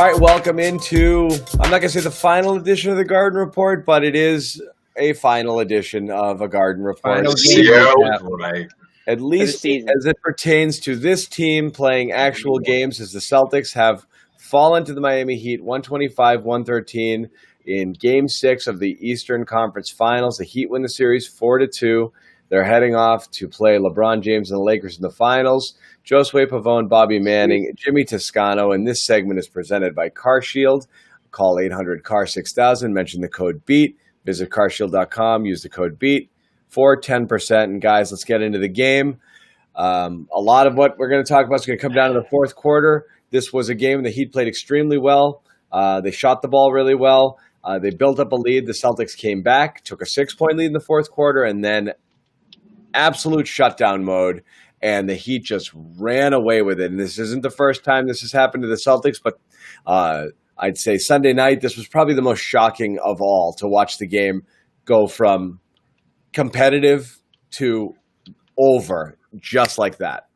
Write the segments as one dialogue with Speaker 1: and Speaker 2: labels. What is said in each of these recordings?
Speaker 1: All right, welcome into, I'm not going to say the final edition of the Garden Report, but it is a final edition of a Garden Report.
Speaker 2: Final game
Speaker 3: right.
Speaker 1: At least as it pertains to this team playing actual games, as the Celtics have fallen to the Miami Heat 125-113 in Game 6 of the Eastern Conference Finals. The Heat win the series 4-2. They're heading off to play LeBron James and the Lakers in the finals. Josue Pavon, Bobby Manning, Jimmy Toscano, and this segment is presented by CarShield. Call 800-CAR-6000, mention the code BEAT. Visit carshield.com, use the code BEAT for 10%. And guys, let's get into the game. A lot of what we're going to talk about is going to come down to the fourth quarter. This was a game the Heat played extremely well. They shot the ball really well. They built up a lead. The Celtics came back, took a 6-point lead in the fourth quarter, and then absolute shutdown mode, and the Heat just ran away with it. And this isn't the first time this has happened to the Celtics, but I'd say Sunday night, this was probably the most shocking of all, to watch the game go from competitive to over just like that.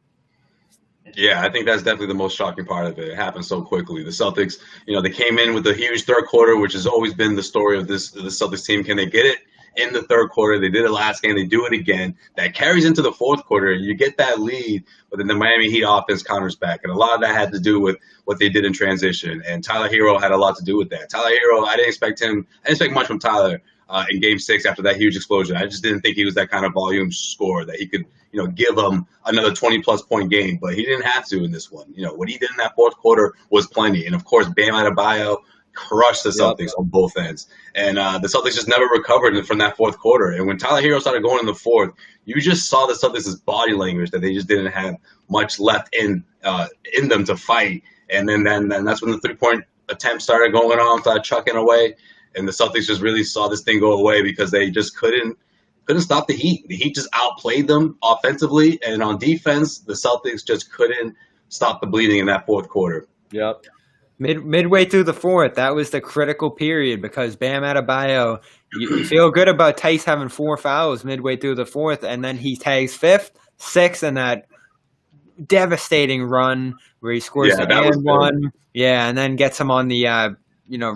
Speaker 3: Yeah, I think that's definitely the most shocking part of it. It happened so quickly. The Celtics, they came in with a huge third quarter, which has always been the story of the Celtics team. Can they get it in the third quarter? They did it last game. They do it again. That carries into the fourth quarter. You get that lead, but then the Miami Heat offense counters back. And a lot of that had to do with what they did in transition. And Tyler Hero had a lot to do with that. Tyler Hero, I didn't expect much from Tyler in Game 6 after that huge explosion. I just didn't think he was that kind of volume scorer that he could, give them another 20-plus point game. But he didn't have to in this one. What he did in that fourth quarter was plenty. And, of course, Bam Adebayo crushed the Celtics on both ends. And the Celtics just never recovered from that fourth quarter. And when Tyler Hero started going in the fourth, you just saw the Celtics' body language, that they just didn't have much left in them to fight. And then that's when the three-point attempt started going on, started chucking away. And the Celtics just really saw this thing go away because they just couldn't stop the Heat. The Heat just outplayed them offensively. And on defense, the Celtics just couldn't stop the bleeding in that fourth quarter.
Speaker 1: Yep.
Speaker 2: Midway through the fourth, that was the critical period because Bam Adebayo, you feel good about Tice having 4 fouls midway through the fourth, and then he tags 5th, 6th in that devastating run where he scores the and one. Yeah, and then gets him on the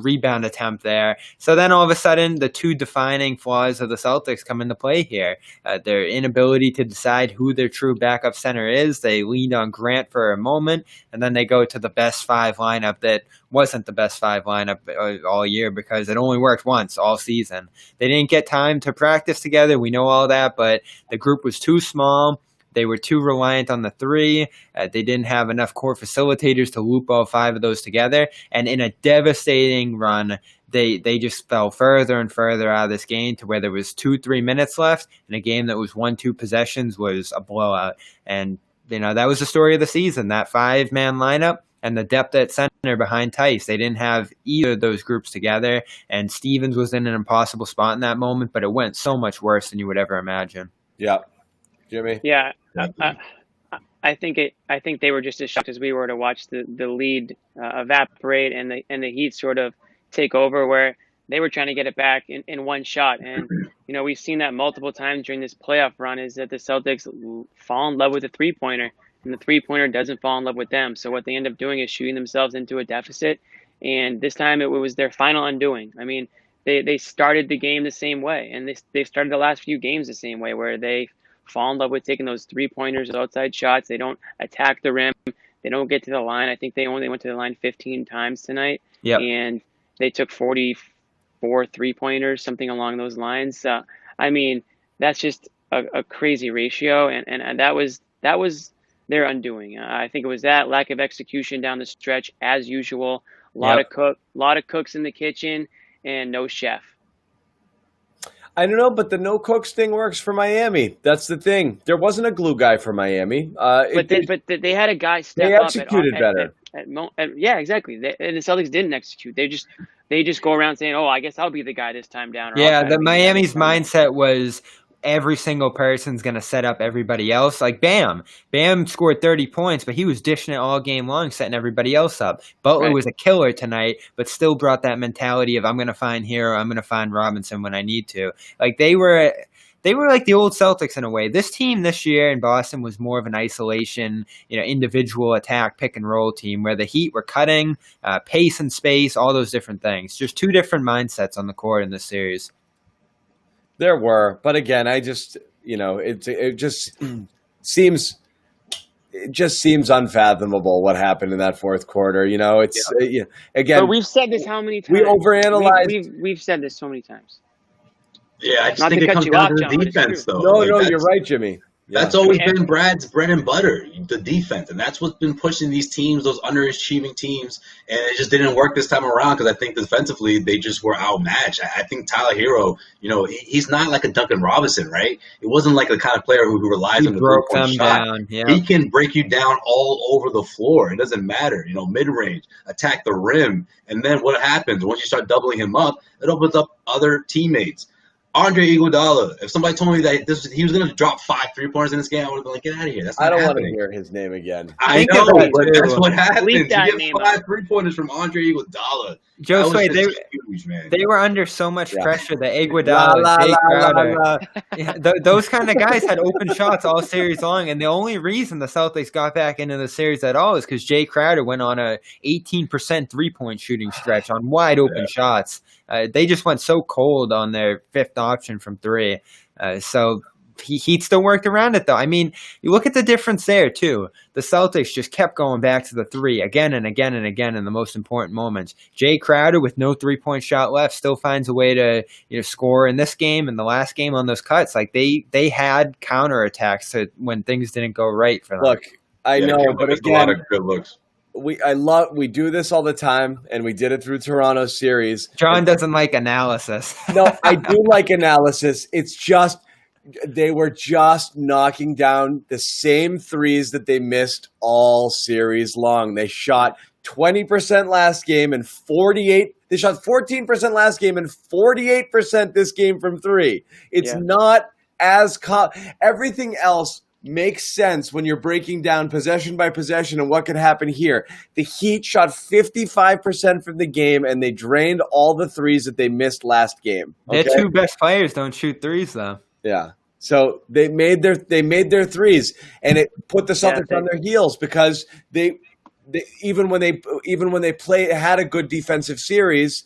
Speaker 2: rebound attempt there. So then all of a sudden, the two defining flaws of the Celtics come into play here. Their inability to decide who their true backup center is. They leaned on Grant for a moment, and then they go to the best 5 lineup that wasn't the best 5 lineup all year because it only worked once all season. They didn't get time to practice together. We know all that, but the group was too small. They were too reliant on the 3. They didn't have enough core facilitators to loop all 5 of those together. And in a devastating run, they just fell further and further out of this game to where there was 2-3 minutes left. And a game that was 1-2 possessions was a blowout. And, that was the story of the season, that 5-man lineup and the depth at center behind Tice. They didn't have either of those groups together. And Stevens was in an impossible spot in that moment, but it went so much worse than you would ever imagine.
Speaker 1: Yeah. Jimmy?
Speaker 4: Yeah, I think they were just as shocked as we were to watch the lead evaporate and the Heat sort of take over, where they were trying to get it back in one shot. And we've seen that multiple times during this playoff run, is that the Celtics fall in love with the 3-pointer, and the 3-pointer doesn't fall in love with them. So what they end up doing is shooting themselves into a deficit. And this time it was their final undoing. I mean, they started the game the same way, and they started the last few games the same way, where they fall in love with taking those 3-pointers, outside shots. They don't attack the rim. They don't get to the line. I think they only went to the line 15 times tonight.
Speaker 2: Yep. And
Speaker 4: they took 44 3-pointers, something along those lines. That's just a crazy ratio. And that was their undoing. I think it was that lack of execution down the stretch, as usual. A lot of cooks in the kitchen and no chef.
Speaker 1: I don't know, but the no cooks thing works for Miami. That's the thing. There wasn't a glue guy for Miami.
Speaker 4: But they had a guy step up.
Speaker 1: They executed better.
Speaker 4: Yeah, exactly. And the Celtics didn't execute. They just go around saying, "Oh, I guess I'll be the guy this time down."
Speaker 2: Yeah, the Miami's mindset was every single person's going to set up everybody else. Like Bam scored 30 points, but he was dishing it all game long, setting everybody else up. Butler was a killer tonight, but still brought that mentality of I'm going to find Hero, I'm going to find Robinson when I need to. Like they were they were like the old Celtics in a way. This team this year in Boston was more of an isolation, individual attack, pick and roll team where the Heat were cutting, pace and space, all those different things. Just two different mindsets on the court in this series.
Speaker 1: There were, but again, it just seems unfathomable what happened in that fourth quarter. Again.
Speaker 4: But we've said this how many times?
Speaker 1: We overanalyze.
Speaker 4: We've said this so many times.
Speaker 3: Yeah, I just think it comes down to the defense, though.
Speaker 1: No, you're right, Jimmy.
Speaker 3: That's always been Brad's bread and butter, the defense. And that's what's been pushing these teams, those underachieving teams. And it just didn't work this time around because I think defensively they just were outmatched. I think Tyler Hero, he's not like a Duncan Robinson, right? It wasn't like the kind of player who relies on the three-point shot.
Speaker 2: Down, yeah.
Speaker 3: He can break you down all over the floor. It doesn't matter. Mid-range, attack the rim. And then what happens? Once you start doubling him up, it opens up other teammates. Andre Iguodala. If somebody told me that he was going to drop 5 3-pointers in this game, I would have been like, get out of here. That's not happening.
Speaker 1: I don't want to hear his name again.
Speaker 3: I know, but that's what happens. You get 5
Speaker 4: 3
Speaker 3: 3-pointers from Andre Iguodala.
Speaker 2: Josue, they were under so much pressure that Iguodala, Jay Crowder, those kind of guys had open shots all series long, and the only reason the Celtics got back into the series at all is because Jay Crowder went on a 18% 3-point shooting stretch on wide open shots. They just went so cold on their fifth option from 3. So Heat still worked around it, though. I mean, you look at the difference there, too. The Celtics just kept going back to the 3 again and again and again in the most important moments. Jay Crowder, with no 3-point shot left, still finds a way to score in this game and the last game on those cuts. Like, they had counterattacks when things didn't go right for them.
Speaker 1: Look, I know, but again,
Speaker 3: a lot of good looks.
Speaker 1: We do this all the time, and we did it through Toronto's series.
Speaker 2: John doesn't like analysis.
Speaker 1: No, I do like analysis. It's just they were just knocking down the same threes that they missed all series long. They shot 20% last game and 48. They shot 14% last game and 48% this game from 3. It's not as everything else makes sense when you're breaking down possession by possession and what could happen here. The Heat shot 55% from the game, and they drained all the threes that they missed last game.
Speaker 2: Okay? Their 2 best players don't shoot threes, though.
Speaker 1: Yeah. So they made their threes, and it put the Celtics on their heels because they even when they had a good defensive series,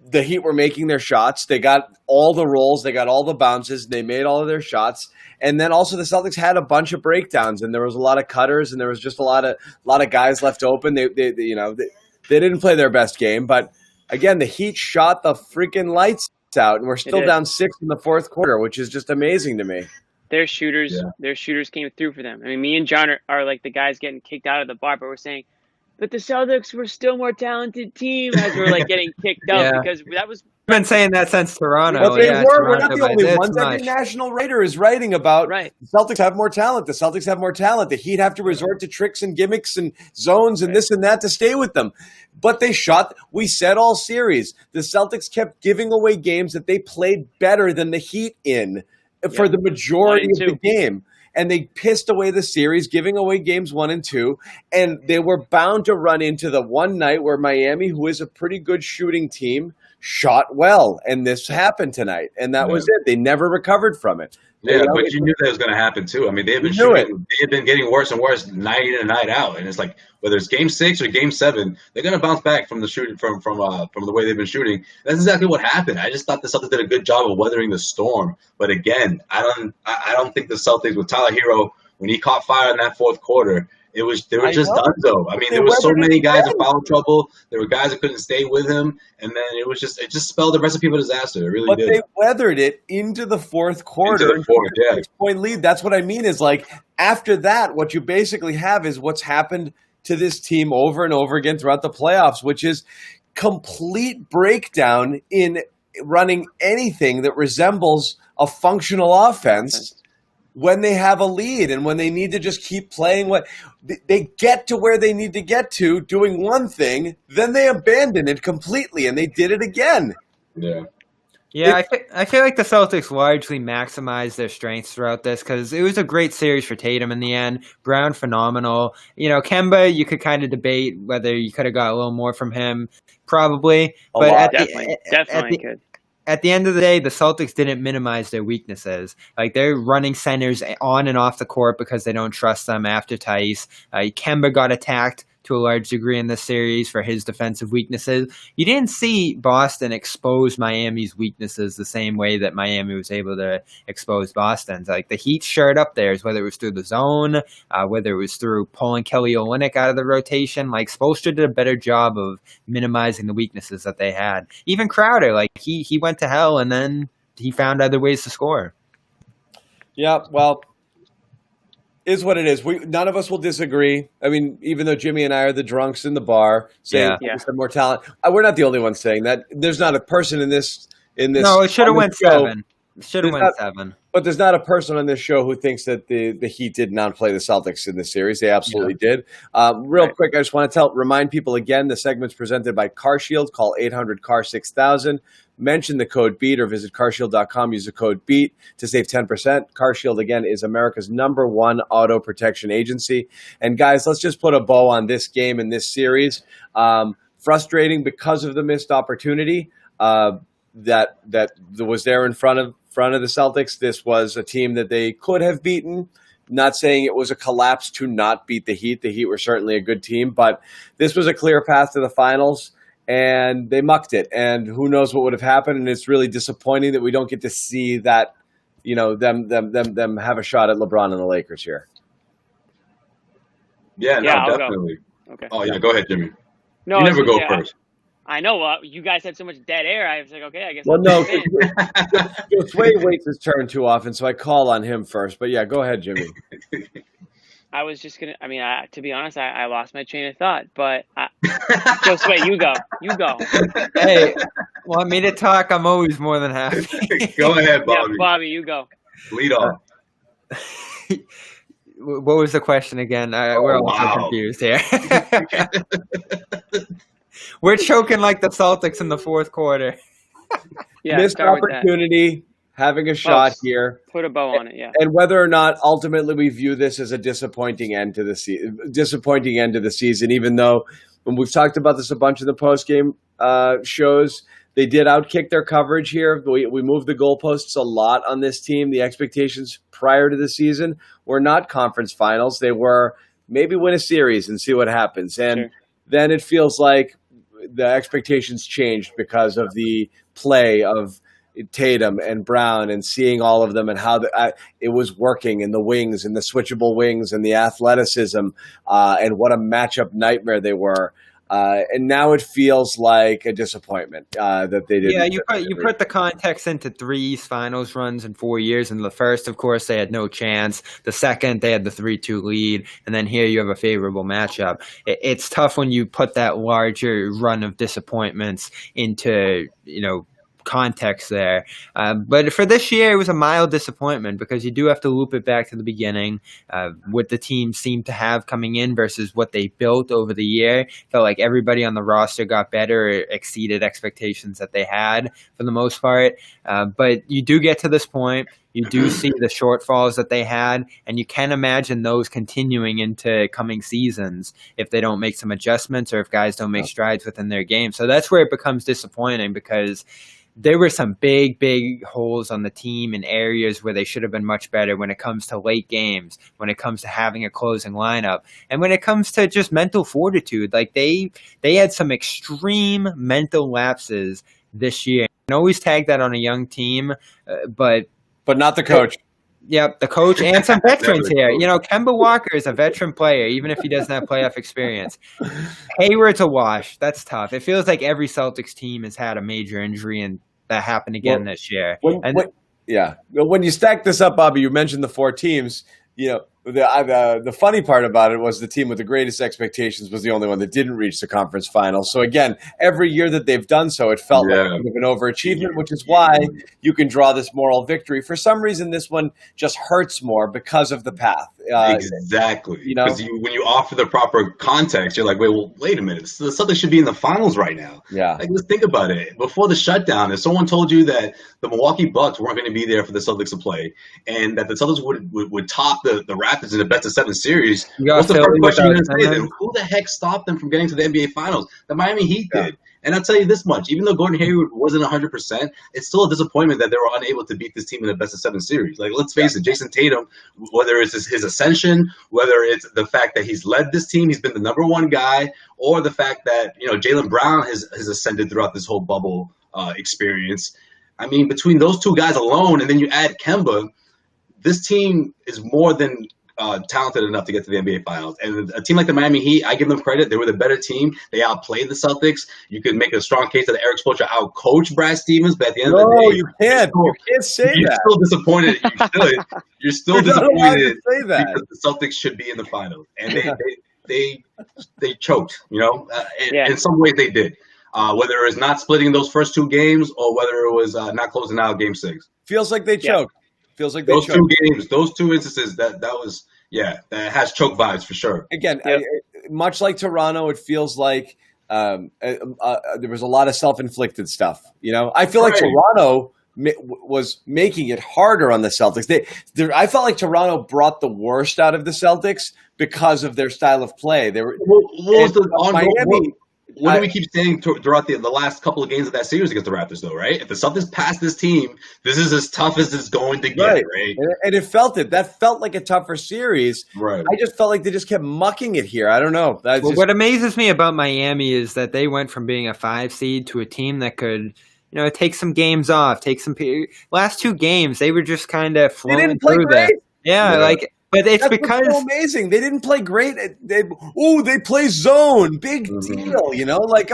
Speaker 1: the Heat were making their shots. They got all the rolls, they got all the bounces, they made all of their shots. And then also the Celtics had a bunch of breakdowns, and there was a lot of cutters, and there was just a lot of guys left open. They didn't play their best game, but again, the Heat shot the freaking lights out, and we're still down 6 in the fourth quarter, which is just amazing to me.
Speaker 4: Their shooters came through for them. I mean, me and John are like the guys getting kicked out of the bar, but we're saying, but the Celtics were still more talented team as we're like getting kicked up because that was.
Speaker 2: I've been saying that since Toronto.
Speaker 1: But they were. We're not the only ones. Every national writer is writing about the Celtics have more talent. The Celtics have more talent. The Heat have to resort to tricks and gimmicks and zones and this and that to stay with them. But they shot. We said all series. The Celtics kept giving away games that they played better than the Heat in for the majority of the game. And they pissed away the series, giving away games 1 and 2. And they were bound to run into the one night where Miami, who is a pretty good shooting team, shot well. And this happened tonight. And that was it. They never recovered from it.
Speaker 3: Yeah, but you knew that was going to happen too. I mean, they've been getting worse and worse night in and night out. And it's like whether it's Game 6 or Game 7, they're going to bounce back from the shooting from the way they've been shooting. That's exactly what happened. I just thought the Celtics did a good job of weathering the storm. But again, I don't think the Celtics with Tyler Hero, when he caught fire in that fourth quarter, they were just done though. I mean, there were so many guys in foul trouble. There were guys that couldn't stay with him, and then it just spelled the recipe for disaster. It really did.
Speaker 1: But they weathered it into the fourth quarter. 6-point lead. That's what I mean. Is like after that, what you basically have is what's happened to this team over and over again throughout the playoffs, which is complete breakdown in running anything that resembles a functional offense. When they have a lead and when they need to just keep playing what they get to where they need to get to doing one thing, then they abandon it completely, and they did it again.
Speaker 2: Yeah, I feel like the Celtics largely maximized their strengths throughout this because it was a great series for Tatum in the end. Brown, phenomenal. Kemba, you could kind of debate whether you could have got a little more from him, probably. But
Speaker 4: definitely could.
Speaker 2: at the end of the day, the Celtics didn't minimize their weaknesses. Like, they're running centers on and off the court because they don't trust them after Tice. Kemba got attacked to a large degree in this series for his defensive weaknesses. You didn't see Boston expose Miami's weaknesses the same way that Miami was able to expose Boston's. Like, the Heat showed up theirs, whether it was through the zone, whether it was through pulling Kelly Olynyk out of the rotation. Like, Spoelstra did a better job of minimizing the weaknesses that they had. Even Crowder, like, he went to hell and then he found other ways to score.
Speaker 1: Yeah, well, is what it is. None of us will disagree. I mean, even though Jimmy and I are the drunks in the bar saying we have more talent, we're not the only ones saying that. There's not a person in this. No,
Speaker 2: it should have went 7. It should have went 7.
Speaker 1: But there's not a person on this show who thinks that the Heat did not play the Celtics in this series. They absolutely did. Real quick, I just want to remind people again, the segment's presented by CarShield. Call 800-CAR-6000. Mention the code BEAT or visit carshield.com. Use the code BEAT to save 10%. CarShield, again, is America's #1 auto protection agency. And, guys, let's just put a bow on this game and this series. Frustrating because of the missed opportunity that was there in front of the Celtics. This was a team that they could have beaten. Not saying it was a collapse to not beat the Heat. The Heat were certainly a good team, but this was a clear path to the finals. And they mucked it, and who knows what would have happened. And it's really disappointing that we don't get to see that, them have a shot at LeBron and the Lakers here.
Speaker 3: Yeah, definitely.
Speaker 4: Go. Okay.
Speaker 3: Oh yeah, go ahead, Jimmy.
Speaker 4: No,
Speaker 3: you never go first.
Speaker 4: I know. You guys had so much dead air. I was like, okay, I guess.
Speaker 1: Well, no, Josue waits his turn too often, so I call on him first. But yeah, go ahead, Jimmy.
Speaker 4: I was just going to, to be honest, I lost my train of thought, but Josue, you go.
Speaker 2: Hey, want me to talk? I'm always more than happy.
Speaker 3: Go ahead, Bobby.
Speaker 4: Yeah, Bobby, you go.
Speaker 3: Lead off.
Speaker 2: What was the question again? We're all so confused here. We're choking like the Celtics in the fourth quarter.
Speaker 4: Yeah,
Speaker 1: missed opportunity. Having a shot here.
Speaker 4: Put a bow on it, yeah.
Speaker 1: And whether or not ultimately we view this as a disappointing end to the season, even though when we've talked about this a bunch in the postgame shows, they did outkick their coverage here. We moved the goalposts a lot on this team. The expectations prior to the season were not conference finals. They were maybe win a series and see what happens. And then it feels like the expectations changed because of the play of Tatum and Brown and seeing all of them and how it was working in the wings and the switchable wings and the athleticism and what a matchup nightmare they were. And now it feels like a disappointment that they didn't.
Speaker 2: Yeah, you put the context into 3 East Finals runs in 4 years. In the first, of course, they had no chance. The second, they had the 3-2 lead. And then here you have a favorable matchup. It's tough when you put that larger run of disappointments into, context there. But for this year, it was a mild disappointment because you do have to loop it back to the beginning. What the team seemed to have coming in versus what they built over the year. Felt like everybody on the roster got better, exceeded expectations that they had for the most part. But you do get to this point. You do see the shortfalls that they had, and you can imagine those continuing into coming seasons if they don't make some adjustments or if guys don't make strides within their game. So that's where it becomes disappointing because there were some big holes on the team in areas where they should have been much better when it comes to late games, when it comes to having a closing lineup, and when it comes to just mental fortitude. Like they had some extreme mental lapses this year. And always tag that on a young team, but not the coach. Yep, the coach and some veterans here. Kemba Walker is a veteran player, even if he doesn't have playoff experience. Hayward's a wash. That's tough. It feels like every Celtics team has had a major injury, and that happened again this year.
Speaker 1: When you stack this up, Bobby, you mentioned the 4 teams. The funny part about it was the team with the greatest expectations was the only one that didn't reach the conference finals. So again, every year that they've done so, it felt like an overachievement, which is why you can draw this moral victory. For some reason, this one just hurts more because of the path.
Speaker 3: Exactly. Because when you offer the proper context, you're like, wait a minute. The Celtics should be in the finals right now.
Speaker 1: Yeah.
Speaker 3: Like, let's think about it. Before the shutdown, if someone told you that the Milwaukee Bucks weren't going to be there for the Celtics to play and that the Celtics would top the Raptors in the best-of-7 series, what's the first question you're going to say? Then who the heck stopped them from getting to the NBA Finals? The Miami Heat did. And I'll tell you this much: even though Gordon Hayward wasn't 100%, it's still a disappointment that they were unable to beat this team in the best-of-7 series. Like, let's face it, Jason Tatum, whether it's his ascension, whether it's the fact that he's led this team, he's been the number one guy, or the fact that Jaylen Brown has ascended throughout this whole bubble experience. I mean, between those two guys alone, and then you add Kemba, this team is more than talented enough to get to the NBA Finals. And a team like the Miami Heat, I give them credit. They were the better team. They outplayed the Celtics. You could make a strong case that Eric Spoelstra outcoached Brad Stevens, but at the end of the day,
Speaker 1: you can't say
Speaker 3: you're
Speaker 1: that.
Speaker 3: Still disappointed. You're still disappointed because the Celtics should be in the finals, and they choked. In some ways they did. Whether it was not splitting those first two games or whether it was not closing out Game 6.
Speaker 1: Feels like they choked. Feels like
Speaker 3: those two games, those two instances, that has choke vibes for sure.
Speaker 1: Again, much like Toronto, it feels like there was a lot of self-inflicted stuff. I feel like Toronto was making it harder on the Celtics. I felt like Toronto brought the worst out of the Celtics because of their style of play. They were
Speaker 3: Miami. What do we keep saying throughout the last couple of games of that series against the Raptors, though, right? If the Celtics pass this team, this is as tough as it's going to get, right?
Speaker 1: And it felt it. That felt like a tougher series.
Speaker 3: Right.
Speaker 1: I just felt like they just kept mucking it here. I don't know.
Speaker 2: What amazes me about Miami is that they went from being a 5 seed to a team that could, take some games off, last 2 games, they were just kind of flowing through that. Yeah. But it's because
Speaker 1: so amazing. They didn't play great. They play zone. Big deal, oh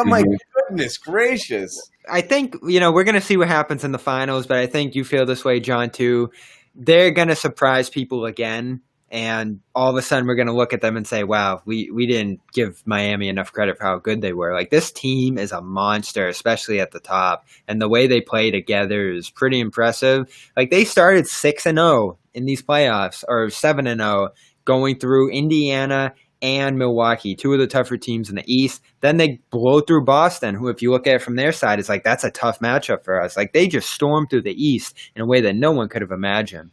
Speaker 1: my goodness gracious.
Speaker 2: I think, we're going to see what happens in the finals, but I think you feel this way, John, too. They're going to surprise people again. And all of a sudden we're going to look at them and say, wow, we didn't give Miami enough credit for how good they were. Like, this team is a monster, especially at the top. And the way they play together is pretty impressive. Like, they started 6-0 in these playoffs, or 7-0, going through Indiana and Milwaukee, 2 of the tougher teams in the East. Then they blow through Boston, who, if you look at it from their side, is like, that's a tough matchup for us. Like, they just stormed through the East in a way that no one could have imagined.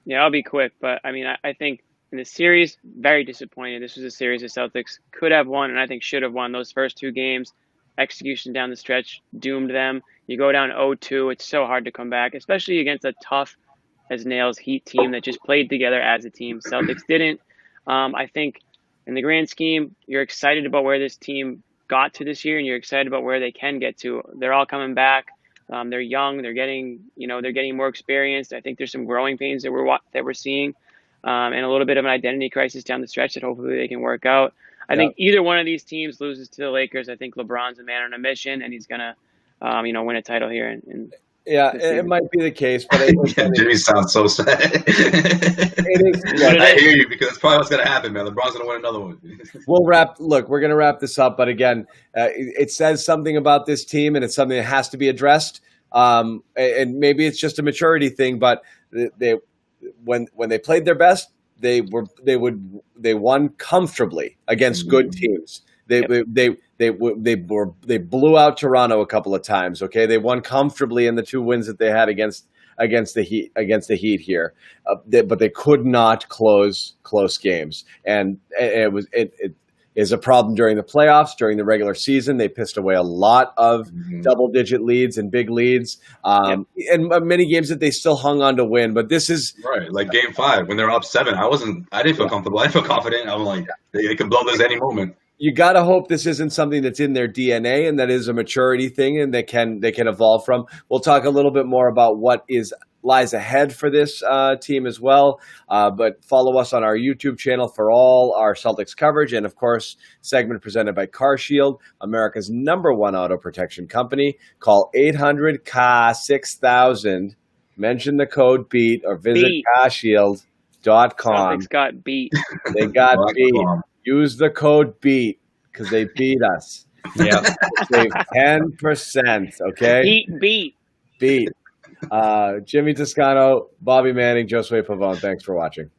Speaker 4: Yeah, I'll be quick, but I think in the series, very disappointed. This was a series the Celtics could have won, and I think should have won. Those first 2 games, execution down the stretch doomed them. You go down 0-2, it's so hard to come back, especially against a tough as nails Heat team that just played together as a team. Celtics didn't. I think in the grand scheme, you're excited about where this team got to this year, and you're excited about where they can get to. They're all coming back. They're young. They're getting more experienced. I think there's some growing pains that we're seeing, and a little bit of an identity crisis down the stretch that hopefully they can work out. I think either one of these teams loses to the Lakers. I think LeBron's a man on a mission, and he's gonna, win a title here.
Speaker 1: It might be the case, but
Speaker 3: Jimmy sounds so sad. I hear you, because it's probably what's going to happen, man. LeBron's going to win another one.
Speaker 1: We're going to wrap this up, but again, it says something about this team, and it's something that has to be addressed. And maybe it's just a maturity thing, but when they played their best, they won comfortably against good teams. They blew out Toronto a couple of times. Okay, they won comfortably in the 2 wins that they had against the Heat here, but they could not close close games, and it is a problem during the playoffs. During the regular season, they pissed away a lot of double-digit leads and big leads, and many games that they still hung on to win. But this is
Speaker 3: right, like Game 5 when they're up 7. I didn't feel comfortable. I didn't feel confident. I'm like, they could blow this any moment.
Speaker 1: You got to hope this isn't something that's in their DNA, and that is a maturity thing, and they can evolve from. We'll talk a little bit more about what lies ahead for this team as well. But follow us on our YouTube channel for all our Celtics coverage, and of course, segment presented by CarShield, America's #1 auto protection company. Call 800-6000. Mention the code BEAT or visit carshield.com.
Speaker 4: Celtics got beat.
Speaker 1: They got beat. Use the code BEAT because they beat us.
Speaker 2: Yeah.
Speaker 1: Save 10%, okay? Beat. Jimmy Toscano, Bobby Manning, Josue Pavon, thanks for watching.